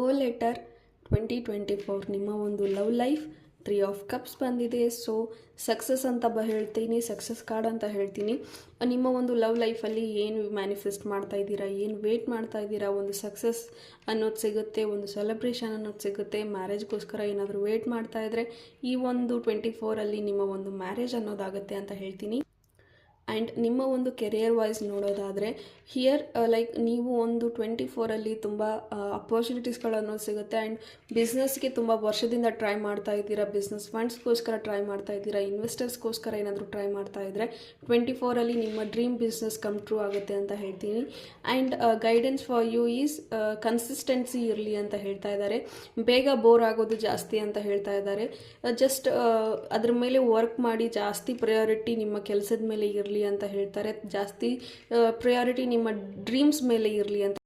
ಓ letter 2024 ನಿಮ್ಮ ಒಂದು love life 3 of cups ಬಂದಿದೆ. ಸೊ ಸಕ್ಸಸ್ ಅಂತ ಹೇಳ್ತೀನಿ, ಸಕ್ಸಸ್ ಕಾರ್ಡ್ ಅಂತ ಹೇಳ್ತೀನಿ. ನಿಮ್ಮ ಒಂದು ಲವ್ ಲೈಫಲ್ಲಿ ಏನು ಮ್ಯಾನಿಫೆಸ್ಟ್ ಮಾಡ್ತಾ ಇದ್ದೀರಾ, ಏನು ವೇಟ್ ಮಾಡ್ತಾ ಇದ್ದೀರಾ, ಒಂದು ಸಕ್ಸಸ್ ಅನ್ನೋದು ಸಿಗುತ್ತೆ, ಒಂದು ಸೆಲೆಬ್ರೇಷನ್ ಅನ್ನೋದು ಸಿಗುತ್ತೆ. ಮ್ಯಾರೇಜ್ಗೋಸ್ಕರ ಏನಾದರೂ ವೇಟ್ ಮಾಡ್ತಾ ಇದ್ದರೆ ಈ ಒಂದು 24ಅಲ್ಲಿ ನಿಮ್ಮ ಒಂದು ಮ್ಯಾರೇಜ್ ಅನ್ನೋದಾಗುತ್ತೆ ಅಂತ ಹೇಳ್ತೀನಿ. ಆ್ಯಂಡ್ ನಿಮ್ಮ ಒಂದು ಕೆರಿಯರ್ ವೈಸ್ ನೋಡೋದಾದರೆ ಹಿಯರ್ ಲೈಕ್ ನೀವು ಒಂದು 24ಅಲ್ಲಿ ತುಂಬ ಅಪರ್ಚುನಿಟೀಸ್ಗಳನ್ನು ಸಿಗುತ್ತೆ. ಆ್ಯಂಡ್ ಬಿಸ್ನೆಸ್ಗೆ ತುಂಬ ವರ್ಷದಿಂದ ಟ್ರೈ ಮಾಡ್ತಾ ಇದ್ದೀರಾ, ಬಿಸ್ನೆಸ್ ಫಂಡ್ಸ್ಗೋಸ್ಕರ ಟ್ರೈ ಮಾಡ್ತಾ ಇದ್ದೀರಾ, ಇನ್ವೆಸ್ಟರ್ಸ್ಗೋಸ್ಕರ ಏನಾದರೂ ಟ್ರೈ ಮಾಡ್ತಾ ಇದ್ದರೆ 24ಅಲ್ಲಿ ನಿಮ್ಮ ಡ್ರೀಮ್ ಬಿಸ್ನೆಸ್ ಕಮ್ ಟ್ರೂ ಆಗುತ್ತೆ ಅಂತ ಹೇಳ್ತೀನಿ. And guidance for you is consistency ಇರಲಿ ಅಂತ ಹೇಳ್ತಾ ಇದ್ದಾರೆ. ಬೇಗ ಬೋರ್ ಆಗೋದು ಜಾಸ್ತಿ ಅಂತ ಹೇಳ್ತಾ ಇದ್ದಾರೆ. ಜಸ್ಟ್ ಅದ್ರ ಮೇಲೆ ವರ್ಕ್ ಮಾಡಿ, ಜಾಸ್ತಿ ಪ್ರಯಾರಿಟಿ ನಿಮ್ಮ ಕೆಲಸದ ಮೇಲೆ ಇರಲಿ ಅಂತ ಹೇಳ್ತಾರೆ. ಜಾಸ್ತಿ ಪ್ರಯಾರಿಟಿ ನಿಮ್ಮ ಡ್ರೀಮ್ಸ್ ಮೇಲೆ ಇರಲಿ ಅಂತ